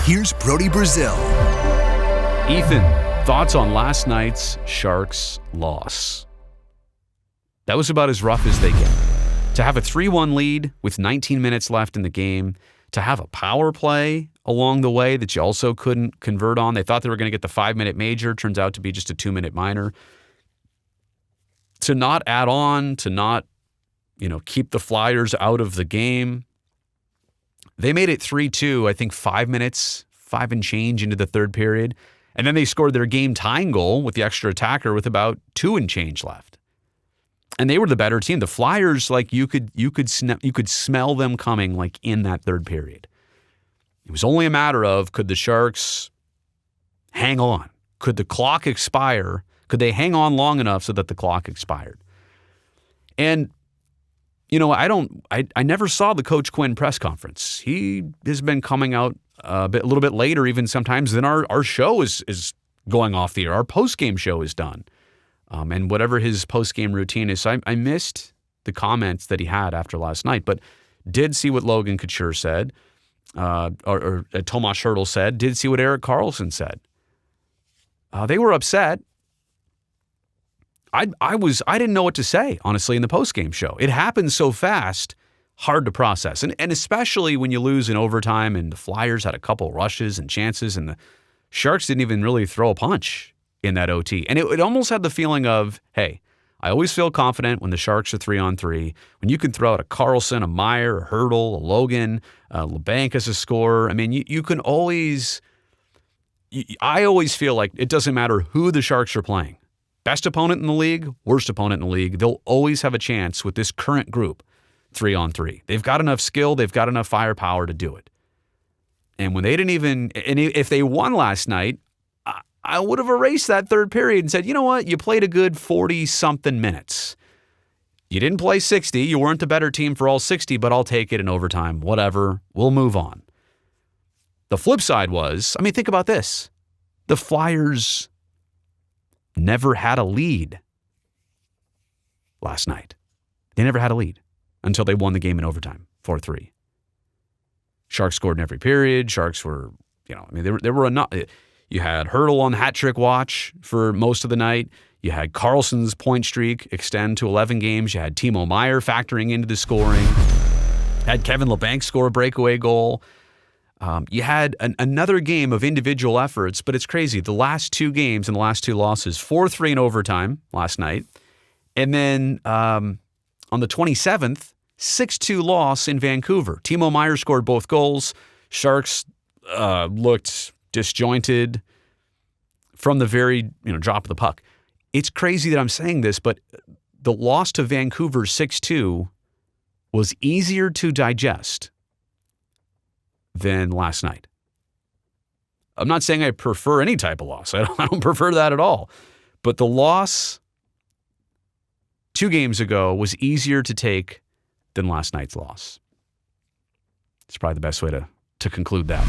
here's Brody Brazil. Ethan, thoughts on last night's Sharks loss? That was about as rough as they get. To have a 3-1 lead with 19 minutes left in the game, to have a power play along the way that you also couldn't convert on. They thought they were going to get the 5-minute major. Turns out to be just a 2-minute minor. To not add on, to not, keep the Flyers out of the game. They made it 3-2, I think 5 minutes, 5 and change into the third period. And then they scored their game-tying goal with the extra attacker with about 2 and change left. And they were the better team. The Flyers, you could smell them coming in that third period. It was only a matter of, could the Sharks hang on? Could the clock expire? Could they hang on long enough so that the clock expired? And I never saw the Coach Quinn press conference. He has been coming out a little bit later, even sometimes than our show is going off the air. Our post-game show is done. And whatever his post-game routine is. So I missed the comments that he had after last night, but did see what Logan Couture said, or Tomas Hertl said, did see what Erik Karlsson said. They were upset. I didn't know what to say, honestly, in the post-game show. It happened so fast, hard to process. And especially when you lose in overtime and the Flyers had a couple rushes and chances and the Sharks didn't even really throw a punch in that OT. And it almost had the feeling of, hey, I always feel confident when the Sharks are 3-on-3. When you can throw out a Karlsson, a Meyer, a Hertl, a Logan, LeBanc as a scorer. I mean, you can always... I always feel like it doesn't matter who the Sharks are playing. Best opponent in the league, worst opponent in the league, they'll always have a chance with this current group, 3-on-3. They've got enough skill, they've got enough firepower to do it. And when they didn't even... And if they won last night, I would have erased that third period and said, you know what? You played a good 40-something minutes. You didn't play 60. You weren't the better team for all 60, but I'll take it in overtime. Whatever. We'll move on. The flip side was, think about this. The Flyers never had a lead last night. They never had a lead until they won the game in overtime, 4-3. Sharks scored in every period. Sharks were, there were enough... You had Hertl on hat trick watch for most of the night. You had Karlsson's point streak extend to 11 games. You had Timo Meyer factoring into the scoring. Had Kevin LeBanc score a breakaway goal. You had another game of individual efforts, but it's crazy. The last 2 games and the last 2 losses, 4-3 in overtime last night. And then on the 27th, 6-2 loss in Vancouver. Timo Meyer scored both goals. Sharks looked disjointed from the very drop of the puck. It's crazy that I'm saying this, but the loss to Vancouver 6-2 was easier to digest than last night. I'm not saying I prefer any type of loss. I don't prefer that at all. But the loss 2 games ago was easier to take than last night's loss. It's probably the best way to conclude that.